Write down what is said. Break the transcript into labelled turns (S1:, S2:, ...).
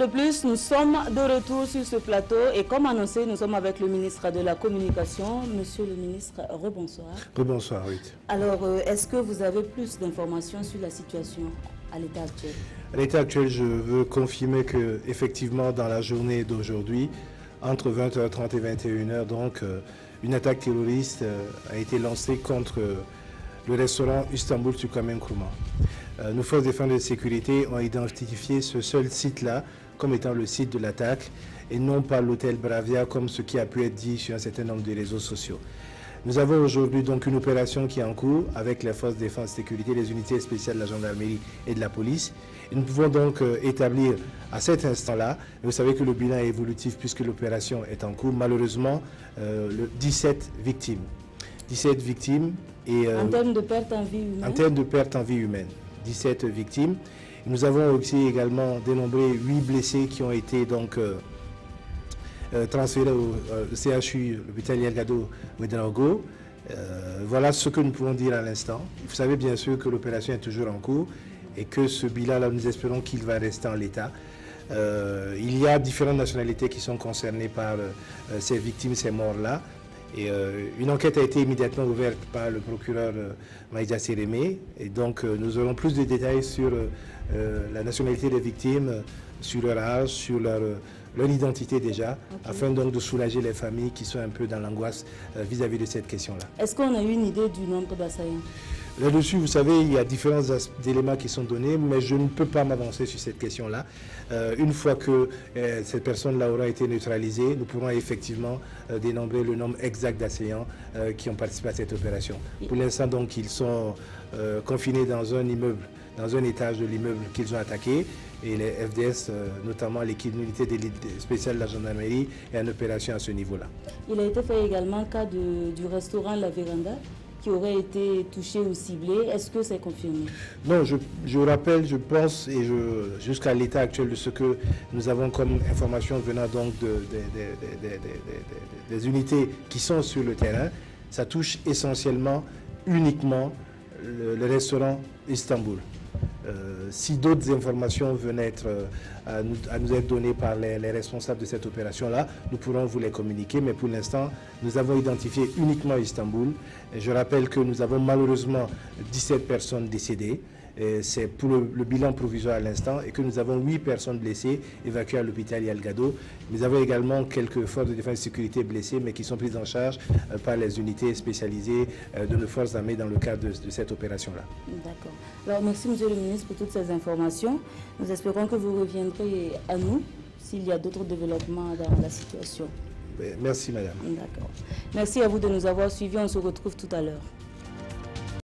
S1: de plus, nous sommes de retour sur ce plateau et comme annoncé, nous sommes avec le ministre de la Communication. Monsieur le ministre, rebonsoir.
S2: Rebonsoir, oui.
S1: Alors, est-ce que vous avez plus d'informations sur la situation à l'état actuel?
S2: À l'état actuel, je veux confirmer que effectivement, dans la journée d'aujourd'hui, entre 20h30 et 21h, donc, une attaque terroriste a été lancée contre le restaurant Istanbul Türkmen Nkrumah. Nos forces de défense et de sécurité ont identifié ce seul site-là comme étant le site de l'attaque et non pas l'hôtel Bravia comme ce qui a pu être dit sur un certain nombre de réseaux sociaux. Nous avons aujourd'hui donc une opération qui est en cours avec les forces de défense et de sécurité, les unités spéciales de la gendarmerie et de la police. Et nous pouvons donc établir à cet instant-là, vous savez que le bilan est évolutif puisque l'opération est en cours, malheureusement 17 victimes. 17 victimes et...
S1: en termes de perte en vie humaine? En
S2: termes de perte en vie humaine. 17 victimes. Nous avons aussi également dénombré 8 blessés qui ont été donc transférés au CHU, l'hôpital Yelgado Ouedraogo. Voilà ce que nous pouvons dire à l'instant. Vous savez bien sûr que l'opération est toujours en cours et que ce bilan-là, nous espérons qu'il va rester en l'état. Il y a différentes nationalités qui sont concernées par ces victimes, ces morts-là. Et une enquête a été immédiatement ouverte par le procureur Maïda Sérémé. Et donc nous aurons plus de détails sur la nationalité des victimes, sur leur âge, sur leur identité déjà, afin donc de soulager les familles qui sont un peu dans l'angoisse vis-à-vis de cette question-là.
S1: Est-ce qu'on a eu une idée du nombre d'assaillants?
S2: Là-dessus, vous savez, il y a différents éléments qui sont donnés, mais je ne peux pas m'avancer sur cette question-là. Une fois que cette personne-là aura été neutralisée, nous pourrons effectivement dénombrer le nombre exact d'assaillants qui ont participé à cette opération. Pour l'instant, donc, ils sont confinés dans un immeuble, dans un étage de l'immeuble qu'ils ont attaqué. Et les FDS, notamment l'équipe unité d'élite spéciale de la gendarmerie, est en opération à ce niveau-là. Il
S1: a été fait également cas du restaurant La Véranda qui aurait été touché ou ciblé. Est-ce que c'est confirmé?
S2: Non, je rappelle, je pense, et jusqu'à l'état actuel de ce que nous avons comme information venant donc des unités qui sont sur le terrain, ça touche essentiellement, uniquement, le restaurant Istanbul. Si d'autres informations venaient à nous être données par les responsables de cette opération-là, nous pourrons vous les communiquer. Mais pour l'instant, nous avons identifié uniquement Istanbul. Et je rappelle que nous avons malheureusement 17 personnes décédées. C'est pour le bilan provisoire à l'instant et que nous avons 8 personnes blessées évacuées à l'hôpital Yelgado. Nous avons également quelques forces de défense et de sécurité blessées mais qui sont prises en charge par les unités spécialisées de nos forces armées dans le cadre de cette opération-là.
S1: D'accord. Alors merci Monsieur le ministre pour toutes ces informations. Nous espérons que vous reviendrez à nous s'il y a d'autres développements dans la situation.
S2: Merci Madame.
S1: D'accord. Merci à vous de nous avoir suivis. On se retrouve tout à l'heure.